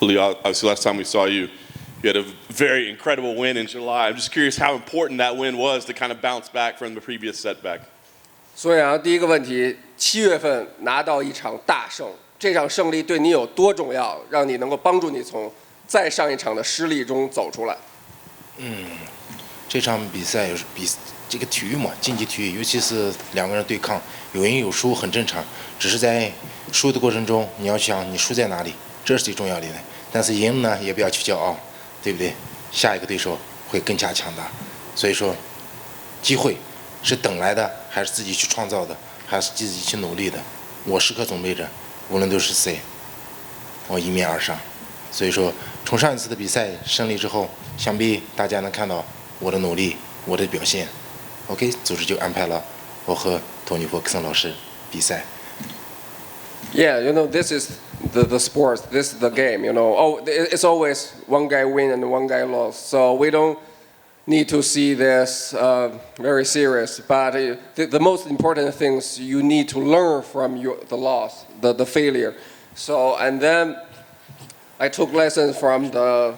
Julio, obviously last time we saw you, you had a very incredible win in July. I'm just curious how important that win was to kind of bounce back from the previous setback. 所以啊，第一个问题，7月份拿到一场大胜，这场胜利对你有多重要，让你能够帮助你从再上一场的失利中走出来？这场比赛这个体育嘛，竞技体育，尤其是两个人对抗，有赢有输很正常。只是在输的过程中，你要想你输在哪里，这是最重要的。但是赢呢，也不要去骄傲，对不对？下一个对手会更加强大。所以说，机会是等来的，还是自己去创造的，还是自己去努力的？我时刻准备着，无论都是谁，我迎面而上。所以说，从上一次的比赛胜利之后，想必大家能看到我的努力，我的表现。OK， 组织就安排了我和托尼·福克森老师比赛。Yeah, this is the sports. This is the game. It's always one guy win and one guy lost. So we don't need to see this very serious. But the most important things you need to learn from the loss, the failure. So and then I took lessons from the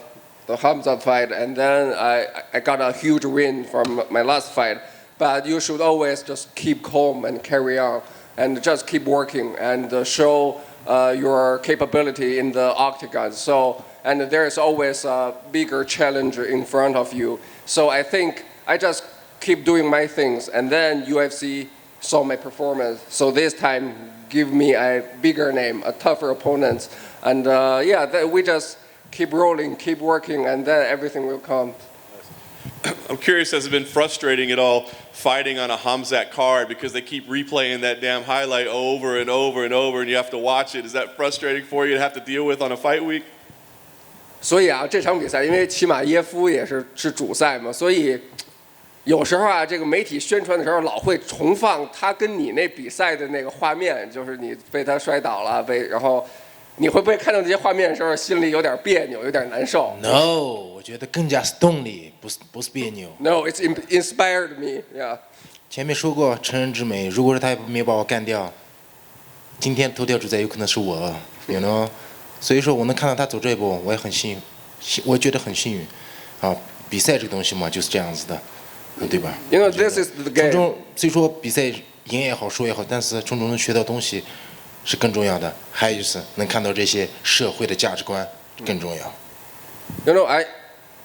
Hamza fight, and then I got a huge win from my last fight. But you should always just keep calm and carry on, and just keep working and show your capability in the octagon. So, and there is always a bigger challenge in front of you. So I think I just keep doing my things, and then UFC saw my performance. So this time, give me a bigger name, a tougher opponent, and we just keep rolling, keep working, and then everything will come. I'm curious, has it been frustrating at all fighting on a Hamzat card because they keep replaying that damn highlight over and over and over and you have to watch it? Is that frustrating for you to have to deal with on a fight week? 所以啊，这场比赛因为齐马耶夫也是主赛嘛，所以有时候啊，这个媒体宣传的时候老会重放他跟你那比赛的那个画面，就是你被他摔倒了，然后你会不会看到这些画面的时候心里有点别扭，有点难受 ？No， 我觉得更加是动力，不是别扭。No, it's inspired me. Yeah. 前面说过，成人之美，如果是他没把我干掉，今天头条主宰有可能是我，you know。所以说我能看到他走这一步，我也很幸运，我觉得很幸运。啊，比赛这个东西嘛，就是这样子的，对吧？This is the game. 从中，所以说比赛赢也好，输也好，但是从中能学到东西。是更重要的，还有就是能看到这些社会的价值观更重要。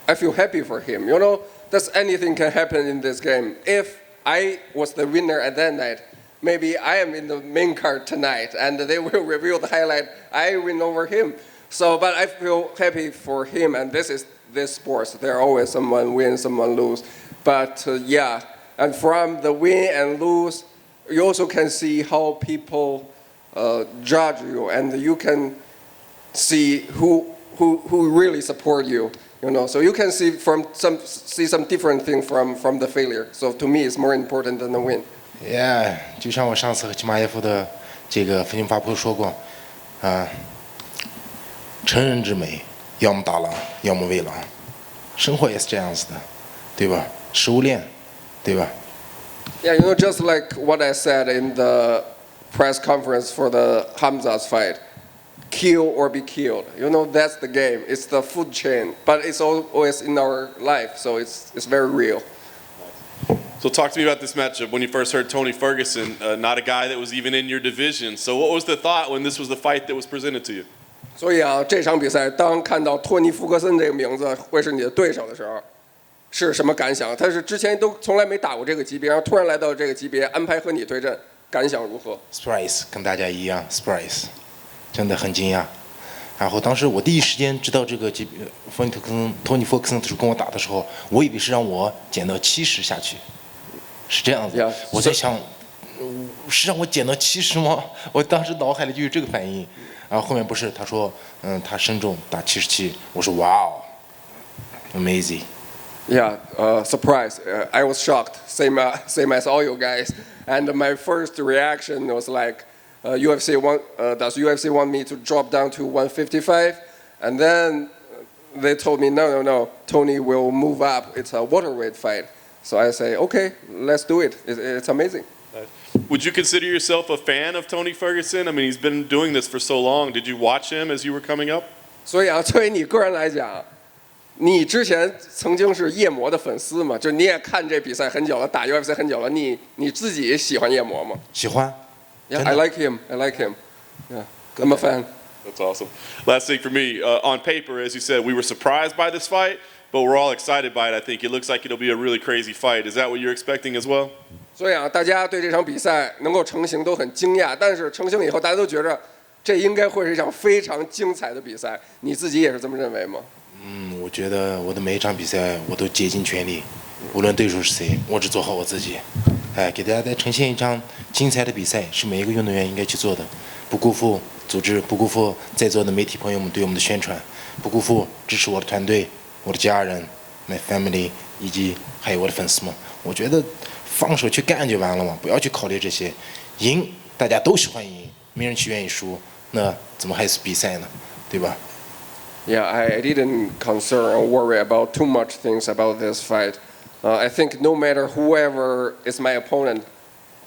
I feel happy for him. That's anything can happen in this game. If I was the winner at that night, maybe I am in the main card tonight, and they will reveal the highlight. I win over him. So, but I feel happy for him, and this sports. There always someone win, someone lose. But and from the win and lose, you also can see how people judge you, and you can see who really support you. So you can see some different thing from the failure. So to me, it's more important than the win. Yeah， 就像我上次和齐马耶夫的这个飞行发布会说过，成人之美，要么打狼，要么喂狼，生活也是这样子的，对吧？食物链，对吧？ Yeah, just like what I said in the press conference for the Hamza's fight, kill or be killed. That's the game. It's the food chain, but it's always in our life, so it's very real. So talk to me about this matchup. When you first heard Tony Ferguson, not a guy that was even in your division. So what was the thought when this was the fight that was presented to you? 所以啊，这场比赛当看到托尼·福克森这个名字会是你的对手的时候，是什么感想？他是之前都从来没打过这个级别，然后突然来到这个级别，安排和你对阵。感想如何 ？Surprise， 跟大家一样 ，surprise， 真的很惊讶。然后当时我第一时间知道这个级别，托尼·福克森跟我打的时候，我以为是让我减到70下去，是这样子。Yeah, 我在想，是让我减到70吗？我当时脑海里就有这个反应。然后后面不是他说，他身重打77，我说哇哦 ，amazing。Yeah, surprise. I was shocked, same as all you guys. And my first reaction was like, does UFC want me to drop down to 155? And then they told me, no, Tony will move up. It's a welterweight fight. So I say, okay, let's do it. It's amazing. Would you consider yourself a fan of Tony Ferguson? I mean, he's been doing this for so long. Did you watch him as you were coming up? 所以啊，作为你个人来讲，你之前曾经是夜魔的粉丝嘛？就你也看这比赛很久了，打 UFC 很久了，你自己喜欢夜魔吗？喜欢。Yeah, I like him. I like him. Yeah, I'm a fan. That's awesome. Last thing for me, on paper, as you said, we were surprised by this fight, but we're all excited by it. I think it looks like it'll be a really crazy fight. Is that what you're expecting as well? 所以啊，大家对这场比赛能够成型都很惊讶，但是成型以后，大家都觉着这应该会是一场非常精彩的比赛。你自己也是这么认为吗？我觉得我的每一场比赛我都竭尽全力，无论对手是谁，我只做好我自己。给大家再呈现一场精彩的比赛，是每一个运动员应该去做的，不辜负组织，不辜负在座的媒体朋友们对我们的宣传，不辜负支持我的团队、我的家人、my family 以及还有我的粉丝们。我觉得放手去干就完了嘛，不要去考虑这些。赢大家都喜欢赢，没人去愿意输，那怎么还是比赛呢？对吧？ Yeah, I didn't concern or worry about too much things about this fight. I think no matter whoever is my opponent,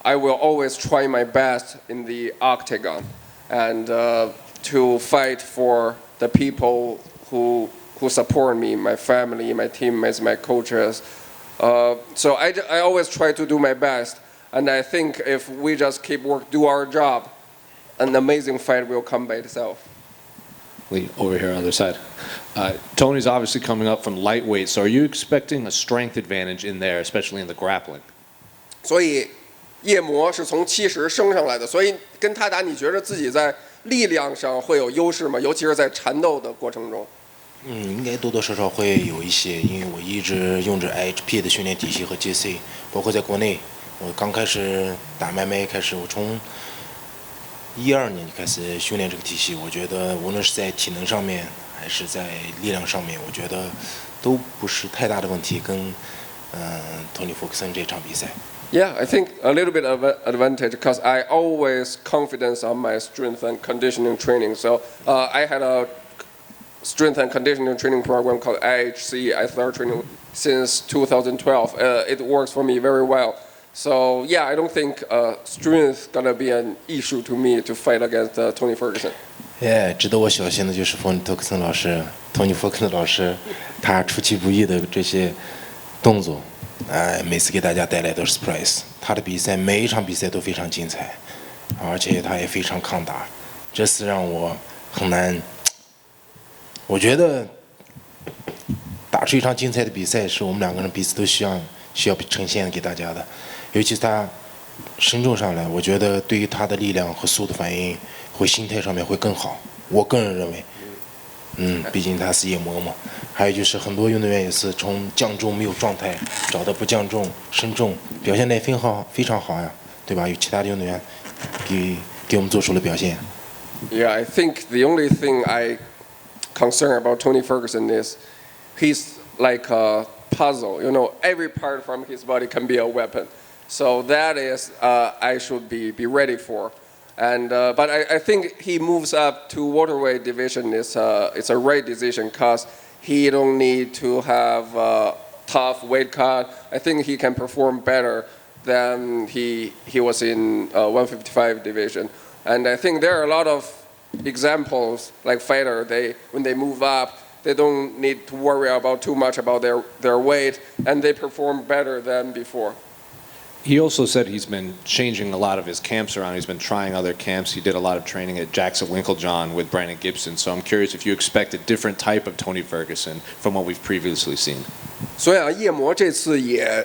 I will always try my best in the octagon and to fight for the people who support me, my family, my teammates, my coaches. So I always try to do my best, and I think if we just keep do our job, an amazing fight will come by itself. Lee, over here on the other side. Tony's obviously coming up from lightweight, so are you expecting a strength advantage in there, especially in the grappling? 所以夜魔是从70升上来的，所以跟他打，你觉得自己在力量上会有优势吗？尤其是在缠斗的过程中。应该多多少少会有一些，因为我一直用着 IHP 的训练体系和 JC， 包括在国内，我刚开始打MMA开始，我从12年就开始训练这个体系。我觉得无论是在体能上面，还是在力量上面，我觉得都不是太大的问题。跟托尼·福克森这场比赛。Yeah, I think a little bit of an advantage because I always confidence on my strength and conditioning training. So I had a strength and conditioning training program called IHC. I started training since 2012. It works for me very well. So yeah, I don't think strength gonna be an issue to me to fight against Tony Ferguson. 值得我小心的就是托尼·福克森老师，他出其不意的这些动作，每次给大家带来都是 surprise。他的比赛每一场比赛都非常精彩，而且他也非常抗打，这是让我很难。我觉得打出一场精彩的比赛，是我们两个人彼此都需要呈现给大家的。尤其是他身重上来，我觉得对于他的力量和速度反应，会心态上面会更好。我个人认为，毕竟他是夜魔嘛。还有就是很多运动员也是从降重没有状态，找到不降重身重，表现得非常好呀，对吧？有其他的运动员给我们做出了表现。Yeah, I think the only thing I concern about Tony Ferguson is he's like a puzzle. You know, every part from his body can be a weapon. So that is I should be ready for. And but I think he moves up to waterweight division it's a right decision because he don't need to have a tough weight cut. I think he can perform better than he was in 155 division. And I think there are a lot of examples like fighter when they move up, they don't need to worry about too much about their weight, and they perform better than before. He also said he's been changing a lot of his camps around. He's been trying other camps. He did a lot of training at Jackson Winklejohn with Brandon Gibson. So I'm curious if you expect a different type of Tony Ferguson from what we've previously seen. 所以啊，夜魔这次也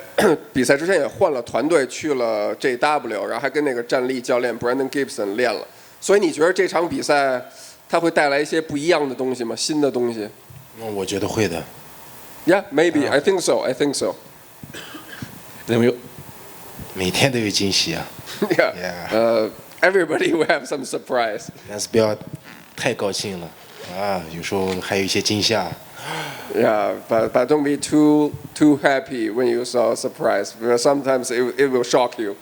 比赛之前也换了团队，去了 JW， 然后还跟那个战力教练 Brandon Gibson 练了。所以你觉得这场比赛它会带来一些不一样的东西吗？新的东西？我觉得会的。Yeah, maybe. I think so. I think so. Then we. 每天都有惊喜啊。Yeah. Everybody will have some surprise. 但是不要太高兴了啊，有时候还有一些惊吓。Yeah, but don't be too happy when you saw a surprise. Because sometimes it will shock you.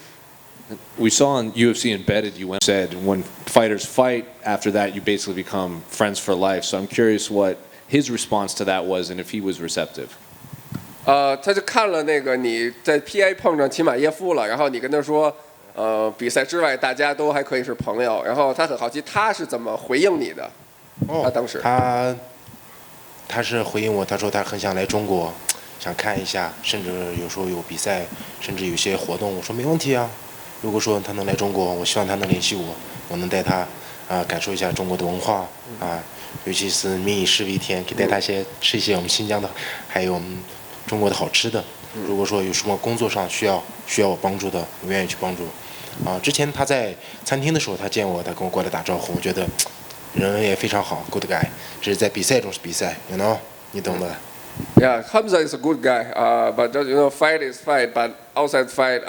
We saw on UFC Embedded, you said when fighters fight, after that you basically become friends for life. So I'm curious what his response to that was and if he was receptive. 他就看了那个你在 PA 碰上齐马耶夫了，然后你跟他说，比赛之外大家都还可以是朋友，然后他很好奇他是怎么回应你的。他当时他是回应我，他说他很想来中国，想看一下，甚至有时候有比赛，甚至有些活动。我说没问题啊，如果说他能来中国，我希望他能联系我，我能带他感受一下中国的文化啊，尤其是民以食为天，可以带他吃一些我们新疆的，还有我们中国的好吃的。如果说有什么工作上需要我帮助的，我愿意去帮助。之前他在餐厅的时候，他见我，他跟我过来打招呼，我觉得人也非常好 ，good guy。只是在比赛中是比赛 ，you know， 你懂的。Yeah, Hamza is a good guy, but fight is fight. But outside fight,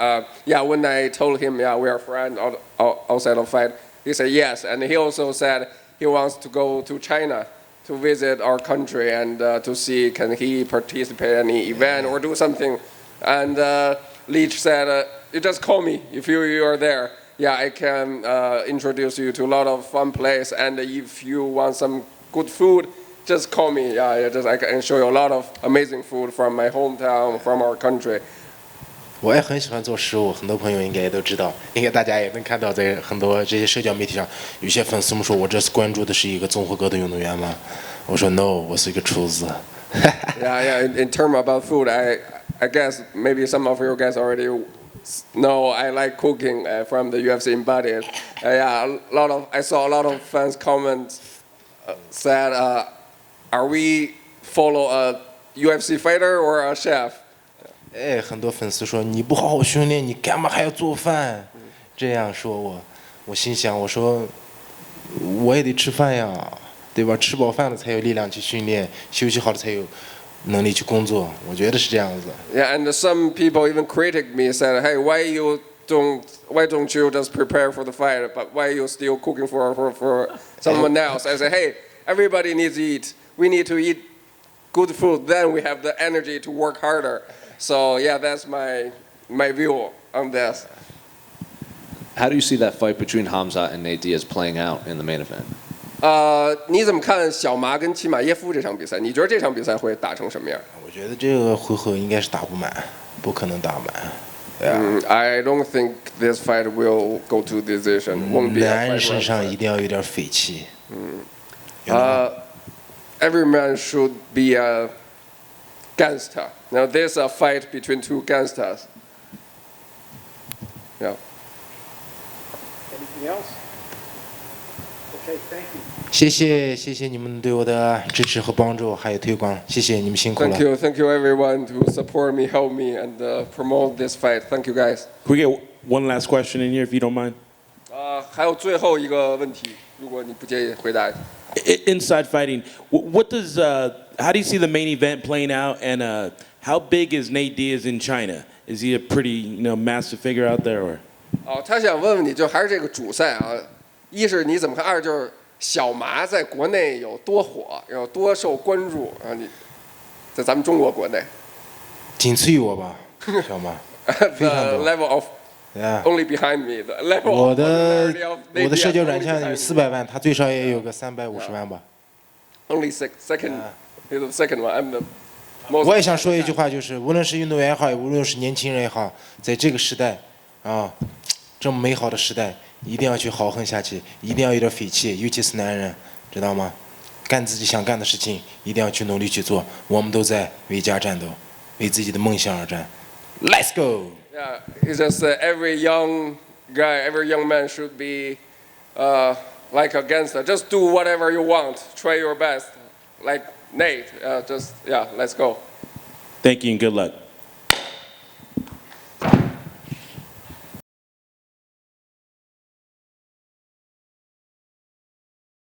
yeah, when I told him, yeah, we are friends outside of fight, he said yes, and he also said he wants to go to China to visit our country and to see can he participate in any event or do something. And Leach said, you just call me if you are there. Yeah, I can introduce you to a lot of fun place, and if you want some good food, just call me. Yeah, I can show you a lot of amazing food from my hometown, from our country. 我也很喜欢做食物，很多朋友应该也都知道，应该大家也能看到，在很多这些社交媒体上，有些粉丝们说我这次关注的是一个综合格斗运动员吗？我说 no， 我是一个厨子。yeah. In terms about food, I guess maybe some of you guys already know I like cooking from the UFC embodied. Yeah, I saw a lot of fans comments said, are we follow a UFC fighter or a chef? 很多粉丝说你不好好训练，你干嘛还要做饭？这样说我心想，我说我也得吃饭呀，对吧？吃饱饭了才有力量去训练，休息好了才有能力去工作。我觉得是这样子。Yeah, and some people even critic me said, hey, why don't you just prepare for the fight, but why you still cooking for someone else? I said, hey, everybody needs to eat. We need to eat good food, then we have the energy to work harder. So yeah, that's my view on this. How do you see that fight between Hamza and Nate Diaz playing out in the main event? 你怎么看小麻跟齐马耶夫这场比赛？你觉得这场比赛会打成什么样？我觉得这个回合应该是打不满，不可能打满。I don't think this fight will go to decision. Won't be. 男人身上一定要有点匪气。Every man should be a gangster. Now there's a fight between two gangsters. Yeah. Anything else? Okay, thank you. 谢谢你们对我的支持和帮助，还有推广，谢谢你们辛苦了。Thank you everyone to support me, help me, and promote this fight. Thank you guys. Can we get one last question in here, if you don't mind? 还有最后一个问题，如果你不介意回答。Inside fighting, what does how do you see the main event playing out, and how big is Nate Diaz in China? Is he a pretty massive figure out there, or? 他想问问你，就还是这个主赛啊，一是你怎么看，二就是小麻在国内有多火，有多受关注啊？你在咱们中国国内，仅次于我吧，小麻，非常 The 多。level of Yeah. only behind me. The level 我 of 的社交软 only 件有 behind 400万，他最少也有个350万吧。me. Only second. He's the second one. I'm the most. 我也想说一句话，就是无论是运动员也好，无论是年轻人也好，在这个时代啊，这么美好的时代，一定要去豪横下去，一定要有点匪气，尤其是男人，知道吗？干自己想干的事情，一定要去努力去做。我们都在为家战斗，为自己的梦想而战。Let's go! Yeah, it's just every young guy, every young man should be like a gangster. Just do whatever you want. Try your best. Like Nate. Let's go. Thank you and good luck.